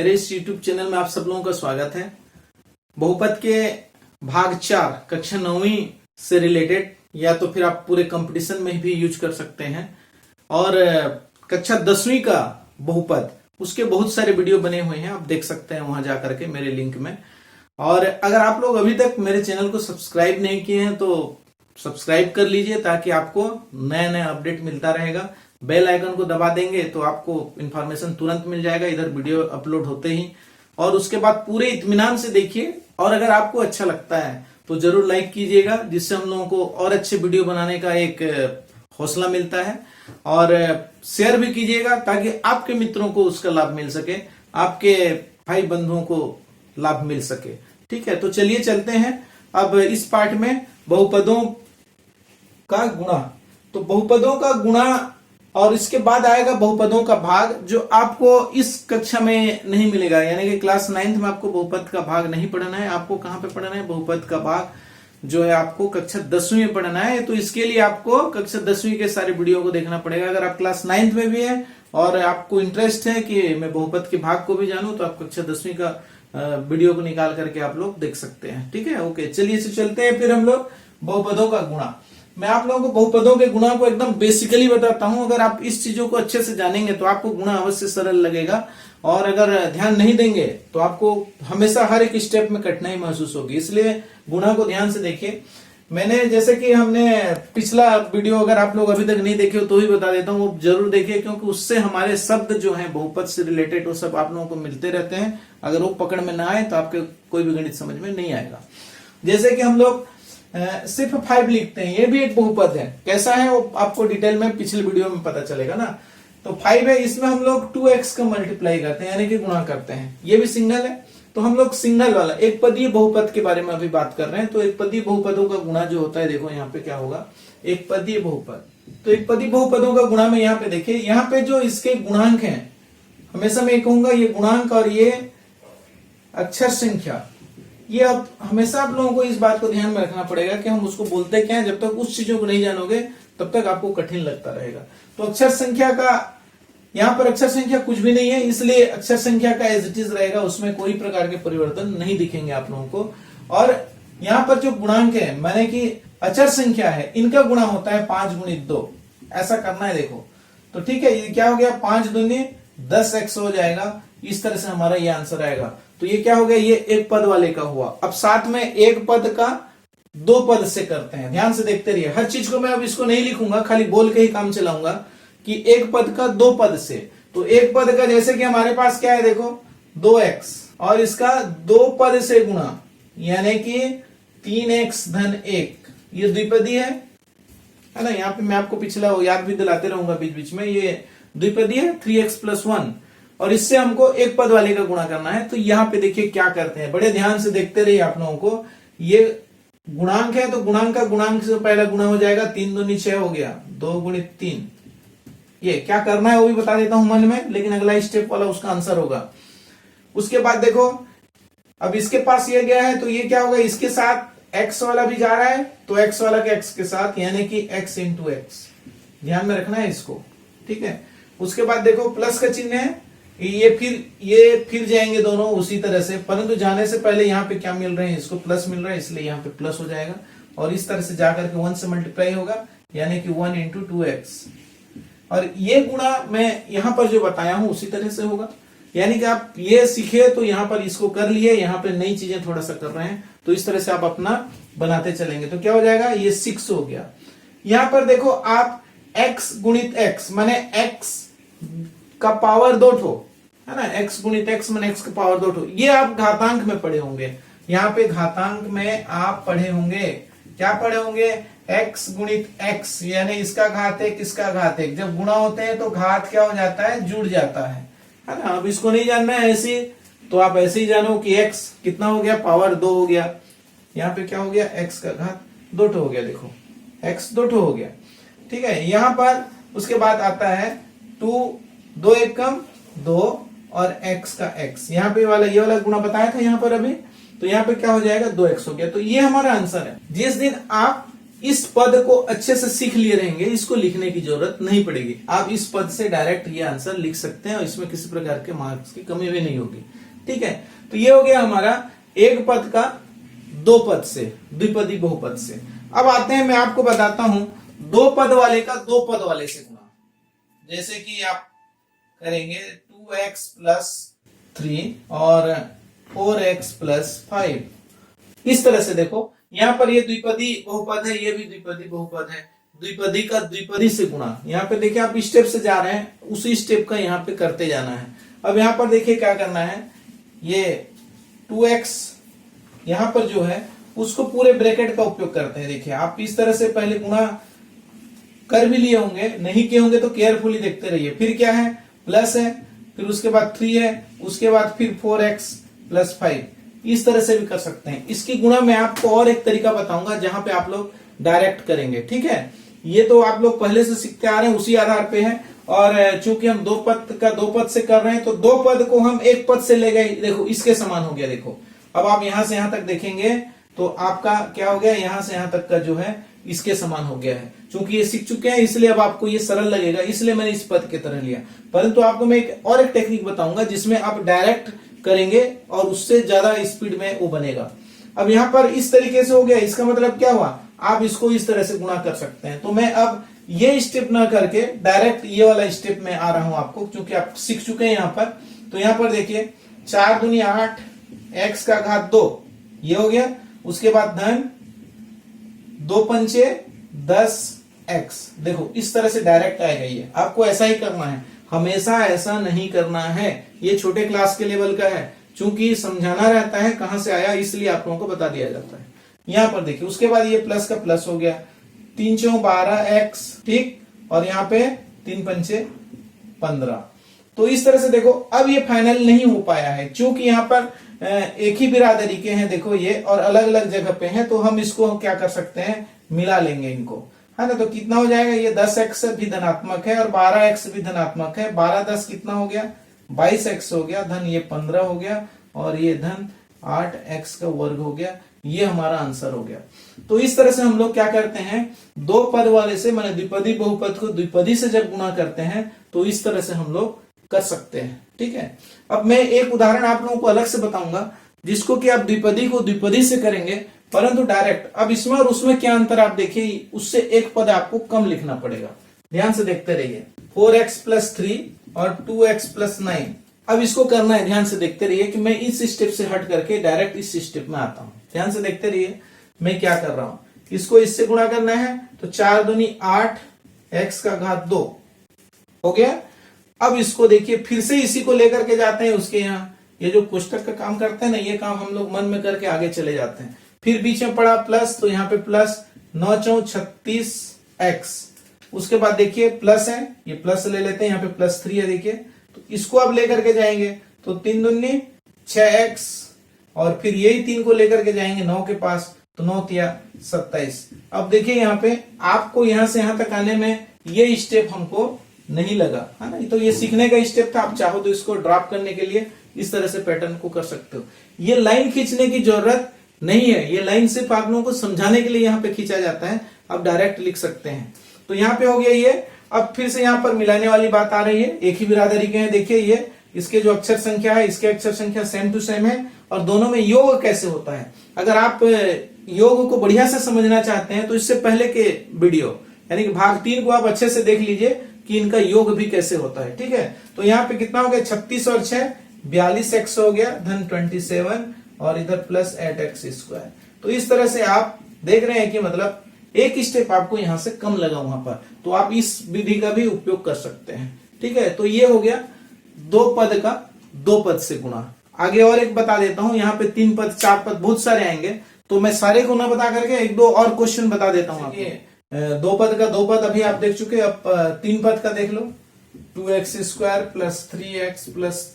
मेरे इस YouTube channel में आप सब लोगों का स्वागत है। बहुपद के भाग 4 कक्षा 9वीं से रिलेटेड या तो फिर आप पूरे कंपटीशन में भी यूज कर सकते हैं। और कक्षा 10वीं का बहुपद उसके बहुत सारे वीडियो बने हुए हैं, आप देख सकते हैं वहां जाकर के मेरे लिंक में। और अगर आप लोग अभी तक मेरे चैनल को सब्सक्राइब नहीं किए हैं तो सब्सक्राइब कर लीजिए ताकि आपको नया नया अपडेट मिलता रहेगा। बेल आइकन को दबा देंगे तो आपको इन्फॉर्मेशन तुरंत मिल जाएगा इधर वीडियो अपलोड होते ही। और उसके बाद पूरे इत्मीनान से देखिए, और अगर आपको अच्छा लगता है तो जरूर लाइक कीजिएगा, जिससे हम लोगों को और अच्छे वीडियो बनाने का एक हौसला मिलता है। और शेयर भी कीजिएगा ताकि आपके मित्रों को उसका लाभ मिल सके, आपके भाई बंधुओं को लाभ मिल सके। ठीक है, तो चलिए चलते हैं अब इस पार्ट में बहुपदों का गुणा। तो बहुपदों का गुणा और इसके बाद आएगा बहुपदों का भाग, जो आपको इस कक्षा में नहीं मिलेगा। यानी कि क्लास 9th में आपको बहुपद का भाग नहीं पढ़ना है। आपको कहां पे पढ़ना है? बहुपद का भाग जो है आपको कक्षा 10वीं में पढ़ना है। तो इसके लिए आपको कक्षा 10वीं के सारे वीडियो को देखना पड़ेगा। अगर आप क्लास 9th में भी है और आपको इंटरेस्ट है कि मैं बहुपद के भाग को भी जानूं तो आप कक्षा 10वीं का वीडियो को निकाल करके आप लोग देख सकते हैं। ठीक है, ओके, चलिए से चलते हैं फिर हम लोग बहुपदों का गुणा। मैं आप लोगों को बहुपदों के गुणा को एकदम बेसिकली बताता हूं। अगर आप इस चीजों को अच्छे से जानेंगे तो आपको गुणा अवश्य सरल लगेगा, और अगर ध्यान नहीं देंगे तो आपको हमेशा हर एक स्टेप में कठिनाई महसूस होगी। इसलिए गुणा को ध्यान से देखिए। मैंने जैसे कि हमने पिछला वीडियो अगर आप लोग अभी तक नहीं देखे हो तो ही बता देता हूँ, वो जरूर देखिए, क्योंकि उससे हमारे शब्द जो है बहुपद से रिलेटेड वो सब आप लोगों को मिलते रहते हैं। अगर वो पकड़ में ना आए तो आपके कोई भी गणित समझ में नहीं आएगा। जैसे कि हम लोग सिर्फ 5 लिखते हैं, ये भी एक बहुपद है। कैसा है वो आपको डिटेल में पिछले वीडियो में पता चलेगा ना। तो 5 है, इसमें हम लोग 2x का मल्टीप्लाई करते हैं, यानी कि गुणा करते हैं। ये भी सिंगल है, तो हम लोग सिंगल वाला एक पदीय बहुपद के बारे में अभी बात कर रहे हैं। तो एक पदीय बहुपदों का गुणा जो होता है, देखो यहाँ पे क्या होगा, एक पदीय बहुपद। तो एक पदीय बहुपदों का गुणा में यहाँ पे देखिए, यहाँ पे जो इसके गुणांक है, हमेशा मैं कहूंगा ये गुणांक और ये अक्षर संख्या, ये अब हमेशा आप लोगों को इस बात को ध्यान में रखना पड़ेगा कि हम उसको बोलते क्या है। जब तक उस चीजों को नहीं जानोगे तब तक आपको कठिन लगता रहेगा। तो अक्षर संख्या का यहाँ पर अक्षर संख्या कुछ भी नहीं है, इसलिए अक्षर संख्या का एज इट इज रहेगा, उसमें कोई प्रकार के परिवर्तन नहीं दिखेंगे आप लोगों को। और यहाँ पर जो गुणांक है, माने कि अक्षर संख्या है, इनका गुणा होता है 5 गुणित 2। ऐसा करना है, देखो। तो ठीक है, ये क्या हो गया, 5 दूनी 10x हो जाएगा। इस तरह से हमारा ये आंसर आएगा। तो ये क्या हो गया, ये एक पद वाले का हुआ। अब साथ में एक पद का 2 पद से करते हैं। ध्यान से देखते रहिए, हर चीज को मैं अब इसको नहीं लिखूंगा, खाली बोल के ही काम चलाऊंगा कि एक पद का 2 पद से। तो एक पद का जैसे कि हमारे पास क्या है, देखो 2x, और इसका 2 पद से गुणा, यानी कि 3x धन 1, ये द्विपदी है ना। यहाँ पे मैं आपको पिछला याद भी दिलाते रहूंगा बीच बीच में। ये द्विपदी है 3x + 1, और इससे हमको एक पद वाले का गुणा करना है। तो यहाँ पे देखिए क्या करते हैं, बड़े ध्यान से देखते रहिए आप लोगों को। ये गुणांक है तो गुणांक का गुणांक से पहला गुणा हो जाएगा, 3 दूनी 6 हो गया, 2 गुणित 3। ये क्या करना है वो भी बता देता हूं मन में, लेकिन अगला स्टेप वाला उसका आंसर होगा। उसके बाद देखो, अब इसके पास ये गया है तो ये क्या होगा, इसके साथ x वाला भी जा रहा है, तो x वाला के x के साथ, यानी कि x × x। ध्यान में रखना है इसको, ठीक है। उसके बाद देखो प्लस का चिन्ह है, ये फिर जाएंगे दोनों उसी तरह से, परंतु जाने से पहले यहाँ पे क्या मिल रहे हैं, इसको प्लस मिल रहा है, इसलिए यहाँ पे प्लस हो जाएगा। और इस तरह से जाकर के 1 से मल्टीप्लाई होगा, यानी कि 1 × 2x। और ये गुणा मैं यहाँ पर जो बताया हूं उसी तरह से होगा। यानी कि आप ये सीखे तो यहाँ पर इसको कर लिए, यहाँ पे नई चीजें थोड़ा सा कर रहे हैं, तो इस तरह से आप अपना बनाते चलेंगे। तो क्या हो जाएगा, ये 6 हो गया। यहाँ पर देखो आप x गुणित x माने x का पावर 2 ठो है ना, x गुणित x माने x का पावर 2 ठो। ये आप घातांक में पढ़े होंगे, यहाँ पे घातांक में आप पढ़े होंगे, क्या पढ़े होंगे, x गुणित x, यानी इसका घात 1 इसका घात 1। जब गुणा होते हैं तो घात क्या हो जाता है, जुड़ जाता है ना। अब इसको नहीं जानना है ऐसे, तो आप ऐसे ही जानो कि x कितना हो गया, पावर 2 हो गया। यहाँ पे क्या हो गया, x का घात 2 ठो हो गया, देखो x 2 ठो हो गया। ठीक है, यहाँ पर उसके बाद आता है 2 1 कम 2 और x का x। यहाँ पे वाला ये वाला गुणा बताया था यहाँ पर अभी, तो यहाँ पे क्या हो जाएगा, 2x हो गया। तो ये हमारा आंसर है। जिस दिन आप इस पद को अच्छे से सीख लिए रहेंगे, इसको लिखने की जरूरत नहीं पड़ेगी। आप इस पद से डायरेक्ट ये आंसर लिख सकते हैं और इसमें किसी प्रकार के मार्क्स की कमी भी नहीं होगी। ठीक है, तो ये हो गया हमारा एक पद का दो पद से, द्विपदी बहुपद से। अब आते हैं, मैं आपको बताता हूं दो पद वाले का दो पद वाले से गुणा। जैसे कि आप करेंगे 2x प्लस 3 और 4x प्लस 5। इस तरह से देखो, यहाँ पर ये द्विपदी बहुपद है, ये भी द्विपदी बहुपद है, द्विपदी का द्विपदी से गुणा। यहाँ पे देखिए आप स्टेप से जा रहे हैं, उसी स्टेप का यहाँ पे करते जाना है। अब यहाँ पर देखिए क्या करना है, ये 2x यहाँ पर जो है उसको पूरे ब्रैकेट का उपयोग करते हैं। देखिए आप इस तरह से पहले गुणा कर भी लिए होंगे, नहीं किए होंगे तो केयरफुली देखते रहिए। फिर क्या है, प्लस है, फिर उसके बाद 3 है, उसके बाद फिर 4x प्लस 5। इस तरह से भी कर सकते हैं। इसकी गुणा मैं आपको और एक तरीका बताऊंगा जहां पे आप लोग डायरेक्ट करेंगे। ठीक है, ये तो आप लोग पहले से सीखते आ रहे हैं, उसी आधार पे है। और चूंकि हम दो पद का दो पद से कर रहे हैं तो दो पद को हम एक पद से ले गए, देखो इसके समान हो गया। देखो अब आप यहां से यहां तक देखेंगे तो आपका क्या हो गया, यहां से यहां तक का जो है इसके समान हो गया है। चूंकि ये सीख चुके हैं इसलिए अब आपको ये सरल लगेगा, इसलिए मैंने इस पद की तरह लिया। परंतु आपको मैं एक टेक्निक बताऊंगा जिसमें आप डायरेक्ट करेंगे और उससे ज्यादा स्पीड में वो बनेगा। अब यहाँ पर इस तरीके से हो गया, इसका मतलब क्या हुआ, आप इसको इस तरह से गुणा कर सकते हैं। तो मैं अब ये स्टेप ना करके डायरेक्ट ये वाला स्टेप में आ रहा हूं आपको, क्योंकि आप सीख चुके हैं यहाँ पर। तो यहाँ पर देखिए 4 दूनी 8 x का घात 2 ये हो गया, उसके बाद धन 2 पंचे 10 x। देखो इस तरह से डायरेक्ट आएगा, ये आपको ऐसा ही करना है, हमेशा ऐसा नहीं करना है। ये छोटे क्लास के लेवल का है, चूंकि समझाना रहता है कहां से आया, इसलिए आप लोगों को बता दिया जाता है। यहां पर देखिए उसके बाद ये प्लस का प्लस हो गया, 3 चौक 12x, ठीक, और यहाँ पे 3 पंचे 15। तो इस तरह से देखो अब ये फाइनल नहीं हो पाया है, क्योंकि यहाँ पर एक ही बिरादरी के हैं देखो ये, और अलग अलग जगह पे हैं। तो हम इसको क्या कर सकते हैं, मिला लेंगे इनको, है ना। तो कितना हो जाएगा, ये 10x भी धनात्मक है और 12x भी धनात्मक है। 12 10 कितना हो गया, 22x हो गया, धन ये 15 हो गया और ये धन 8x का वर्ग हो गया। ये हमारा आंसर हो गया। तो इस तरह से हम लोग क्या करते हैं, दो पद वाले से माने द्विपदी बहुपद को द्विपदी से जब गुणा करते हैं तो इस तरह से हम लोग कर सकते हैं। ठीक है, अब मैं एक उदाहरण आप लोगों को अलग से बताऊंगा जिसको कि आप द्विपदी को द्विपदी से करेंगे परंतु डायरेक्ट। अब इसमें और उसमें क्या अंतर आप देखिए, उससे एक पद आपको कम लिखना पड़ेगा, ध्यान से देखते रहिए। 4x प्लस 3 और 2x प्लस 9। अब इसको करना है, ध्यान से देखते रहिए कि मैं इस स्टेप से हट करके डायरेक्ट इस स्टेप में आता हूं। ध्यान से देखते रहिए मैं क्या कर रहा हूं, इसको इससे गुणा करना है तो 4 दूनी 8 x का घात 2 हो गया। अब इसको देखिए फिर से इसी को लेकर के जाते हैं उसके यहाँ, ये जो कोष्टक का काम करते हैं ना, ये काम हम लोग मन में करके आगे चले जाते हैं। फिर बीच में पड़ा प्लस, तो यहाँ पे प्लस 9 चौक 36x। उसके बाद देखिए प्लस है, ये प्लस ले लेते हैं, यहाँ पे प्लस 3 है देखिए, तो इसको अब लेकर के जाएंगे तो 3 दूनी 6x और फिर यही 3 को लेकर के जाएंगे 9 के पास, तो 9 तिया 27। अब देखिए यहाँ पे आपको यहां से यहां तक आने में ये स्टेप हमको नहीं लगा, है ना। तो ये सीखने का स्टेप था, आप चाहो तो इसको ड्रॉप करने के लिए इस तरह से पैटर्न को कर सकते हो। ये लाइन खींचने की जरूरत नहीं है, ये लाइन सिर्फ आप लोगों को समझाने के लिए यहाँ पे खींचा जाता है, आप डायरेक्ट लिख सकते हैं। तो यहाँ पे हो गया ये। अब फिर से यहाँ पर मिलाने वाली बात आ रही है, एक ही बिरादरी के हैं। देखिए ये इसके जो अक्षर संख्या है, इसके अक्षर संख्या सेम टू सेम है, और दोनों में योग कैसे होता है। अगर आप योग को बढ़िया से समझना चाहते हैं तो इससे पहले के वीडियो यानी कि भाग 3 को आप अच्छे से देख लीजिए कि इनका योग भी कैसे होता है। ठीक है, तो यहाँ पे कितना हो गया, 36 और 6 42x हो गया, धन 27 और इधर प्लस 8x स्क्वायर। तो इस तरह से आप देख रहे हैं कि मतलब एक स्टेप आपको यहां से कम लगा वहां पर, तो आप इस विधि का भी उपयोग कर सकते हैं। ठीक है, तो ये हो गया दो पद का दो पद से गुणा। आगे और एक बता देता हूं, यहाँ पे 3 पद 4 पद बहुत सारे आएंगे, तो मैं सारे को ना बता करके एक दो और क्वेश्चन बता देता हूं आपको। दो पद का दो पद अभी आप देख चुके, अब 3 पद का देख लो, 2x square plus 3x plus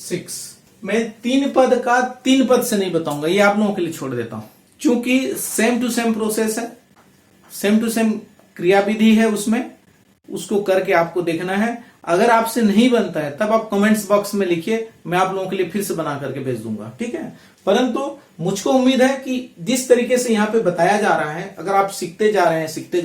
6। मैं 3 पद का 3 पद से नहीं बताऊंगा, ये आप लोगों के लिए छोड़ देता हूं, क्योंकि सेम टू सेम प्रोसेस है, सेम टू सेम क्रिया विधि है उसमें, उसको करके आपको देखना है। अगर आपसे नहीं बनता है तब आप कमेंट्स बॉक्स में लिखिए, मैं आप लोगों के लिए फिर से बना करके भेज दूंगा, ठीक है। परंतु मुझको उम्मीद है कि जिस तरीके से यहाँ पे बताया जा रहा है, अगर आप सीखते जा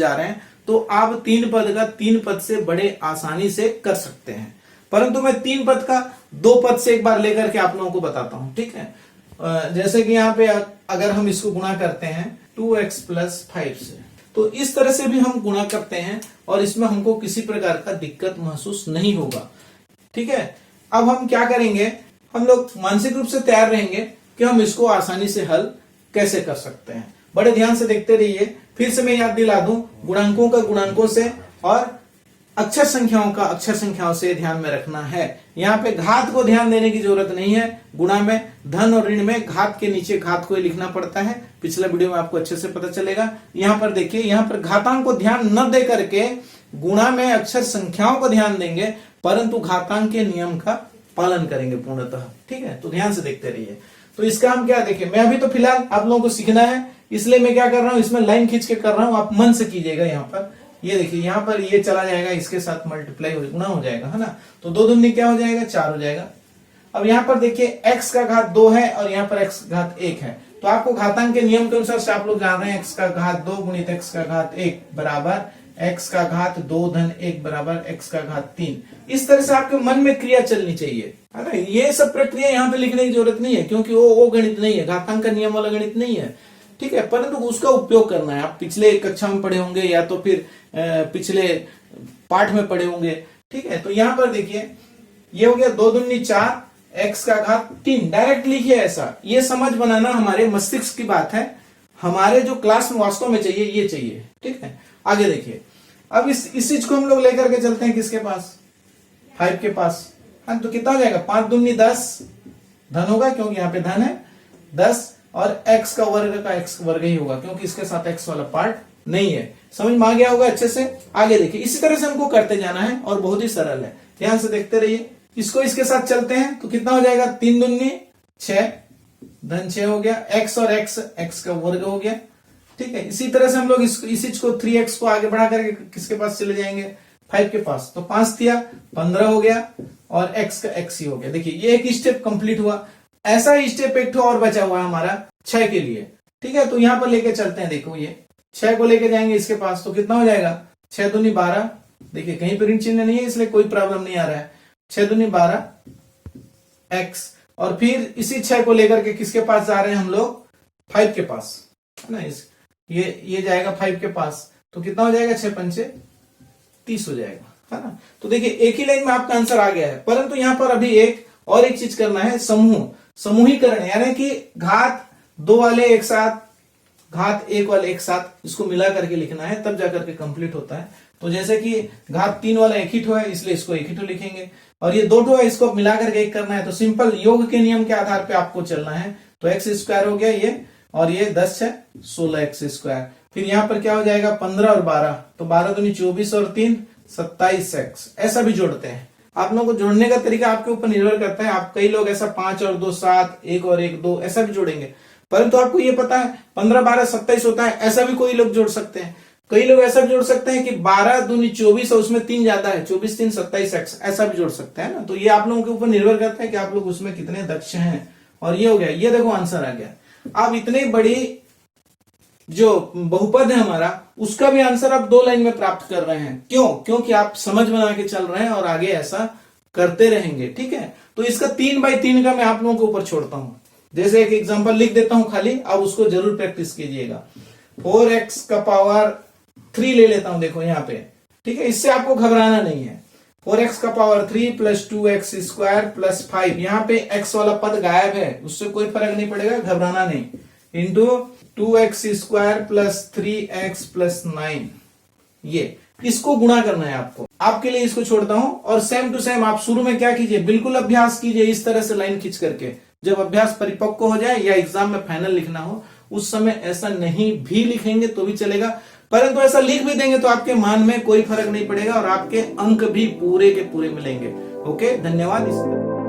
रहे हैं तो आप 3 पद का 3 पद से बड़े आसानी से कर सकते हैं। परंतु मैं 3 पद का 2 पद से एक बार लेकर के आप लोगों को बताता हूं, ठीक है। जैसे कि यहाँ पे अगर हम इसको गुणा करते हैं 2x + 5 से, तो इस तरह से भी हम गुणा करते हैं और इसमें हमको किसी प्रकार का दिक्कत महसूस नहीं होगा, ठीक है। अब हम क्या करेंगे, हम लोग मानसिक रूप से तैयार रहेंगे कि हम इसको आसानी से हल कैसे कर सकते हैं। बड़े ध्यान से देखते रहिए। फिर से मैं याद दिला दूं, गुणांकों का गुणांकों से और अक्षर संख्याओं का अक्षर संख्याओं से ध्यान में रखना है। यहाँ पे घात को ध्यान देने की जरूरत नहीं है। गुणा में धन और ऋण में घात के नीचे घात को ही लिखना पड़ता है। पिछला वीडियो में आपको अच्छे से पता चलेगा। यहाँ पर देखिए, यहाँ पर घातांक को ध्यान न दे करके गुणा में अक्षर संख्याओं को ध्यान देंगे, परंतु घातांक के नियम का पालन करेंगे पूर्णतः, ठीक है। तो ध्यान से देखते रहिए। तो इसका हम क्या देखें, मैं अभी तो फिलहाल आप लोगों को सीखना है, इसलिए मैं क्या कर रहा हूं, इसमें लाइन खींच के कर रहा हूं। आप मन से कीजिएगा। यहाँ पर ये देखिए, यहाँ पर ये चला जाएगा, इसके साथ मल्टीप्लाई गुणा हो जाएगा, है ना। तो 2 दूनी क्या हो जाएगा, 4 हो जाएगा। अब यहाँ पर देखिए x का घात 2 है और यहाँ पर x घात 1 है। तो आपको घातांक के नियम के अनुसार से आप लोग जान रहे हैं, x का घात 2 गुणित x का घात 1 बराबर x का घात 2 धन 1 बराबर x का घात 3। इस तरह से आपके मन में क्रिया चलनी चाहिए, है ना। ये सब प्रक्रिया यहाँ पे लिखने की जरूरत नहीं है, क्योंकि वो गणित नहीं है, घातांक का नियम वाला गणित नहीं है, ठीक है। परंतु उसका उपयोग करना है। आप पिछले कक्षा में पढ़े होंगे या तो फिर पिछले पाठ में पढ़े होंगे, ठीक है। तो यहाँ पर देखिए, ये हो गया 2 दूनी 4 x का घात 3। डायरेक्ट लिखिए ऐसा। ये समझ बनाना हमारे मस्तिष्क की बात है, हमारे जो क्लास में वास्तव में चाहिए ये चाहिए, ठीक है। आगे देखिए, अब इस चीज को हम लोग लेकर के चलते हैं किसके पास, 5 के पास। हाँ, तो कितना हो जाएगा, 5 दूनी 10 धन होगा, क्योंकि यहाँ पे धन है 10, और x का वर्ग का x वर्ग ही होगा, क्योंकि इसके साथ x वाला पार्ट नहीं है। समझ में आ गया होगा अच्छे से। आगे देखिए, इसी तरह से हमको करते जाना है और बहुत ही सरल है। ध्यान से देखते रहिए। इसको इसके साथ चलते हैं तो कितना हो जाएगा, 3 दूनी 6 धन 6 हो गया, x और x का वर्ग हो गया, ठीक है। इसी तरह से हम लोग इस चीज को 3x को आगे बढ़ा करके किसके पास चले जाएंगे, 5 के पास। तो 5 दिया 15 हो गया और x का x ही हो गया। देखिए, ये एक स्टेप कंप्लीट हुआ। ऐसा ही स्टेप एक और बचा हुआ है हमारा 6 के लिए, ठीक है। तो यहां पर लेके चलते हैं। देखो, ये 6 को लेके जाएंगे इसके पास, तो कितना हो जाएगा, 6 दूनी 12। देखिए, कहीं पर ऋण चिन्ह नहीं है, इसलिए कोई प्रॉब्लम नहीं आ रहा है। 6 दूनी 12 x, और फिर इसी 6 को लेकर के किसके पास जा रहे हैं हम लोग, 5 के पास, है ना। ये जाएगा 5 के पास, तो कितना हो जाएगा, 6 पंचे 30 हो जाएगा, है ना। तो देखिए, एक ही लाइन में आपका आंसर आ गया है। परंतु यहाँ पर अभी एक चीज करना है, समूहीकरण, यानी कि घात 2 वाले एक साथ, घात 1 वाले एक साथ, इसको मिला करके लिखना है, तब जाकर के कंप्लीट होता है। तो जैसे कि घात 3 वाला एक ही ठो है, इसलिए इसको एक ही ठो लिखेंगे, और ये 2 ठो है, इसको मिला करके एक करना है। तो सिंपल योग के नियम के आधार पे आपको चलना है। तो x² हो गया ये, और ये 10 है 16x²। फिर यहाँ पर क्या हो जाएगा, 15 और 12, तो 12 दूनी 24 और 3 27x। ऐसा भी जोड़ते हैं। आप लोगों को जोड़ने का तरीका आपके ऊपर निर्भर करता है। आप कई लोग ऐसा 5 और 2 7, 1 और 1 2 ऐसा भी जोड़ेंगे, परंतु आपको ये पता है 15 12 27 होता है, ऐसा भी कोई लोग जोड़ सकते हैं। कई लोग ऐसा भी जोड़ सकते हैं कि 12 दूनी 24 और उसमें 3 ज्यादा है, 24 3 27x, ऐसा भी जोड़ सकते हैं ना। तो ये आप लोगों के ऊपर निर्भर करता है कि आप लोग उसमें कितने दक्ष हैं। और ये हो गया, ये देखो आंसर आ गया। अब इतने बड़ी जो बहुपद है हमारा, उसका भी आंसर आप 2 लाइन में प्राप्त कर रहे हैं। क्यों? क्योंकि आप समझ बना के चल रहे हैं और आगे ऐसा करते रहेंगे, ठीक है। तो इसका 3/3 का मैं आप लोगों के ऊपर छोड़ता हूं। जैसे एक एग्जांपल लिख देता हूं खाली, अब उसको जरूर प्रैक्टिस कीजिएगा। 4x का पावर 3 ले लेता हूं, देखो यहाँ पे, ठीक है। इससे आपको घबराना नहीं है। 4x का पावर 3 + 2x² + 5, यहाँ पे x वाला पद गायब है, उससे कोई फर्क नहीं पड़ेगा, घबराना नहीं। इंटू 2x² + 3x + 9, ये इसको गुणा करना है आपको। आपके लिए इसको छोड़ता हूं। और सेम टू सेम आप शुरू में क्या कीजिए, बिल्कुल अभ्यास कीजिए इस तरह से लाइन खींच करके। जब अभ्यास परिपक्व हो जाए या एग्जाम में फाइनल लिखना हो, उस समय ऐसा नहीं भी लिखेंगे तो भी चलेगा, परंतु ऐसा लिख भी देंगे तो आपके मान में कोई फर्क नहीं पड़ेगा और आपके अंक भी पूरे के पूरे मिलेंगे। ओके, धन्यवाद।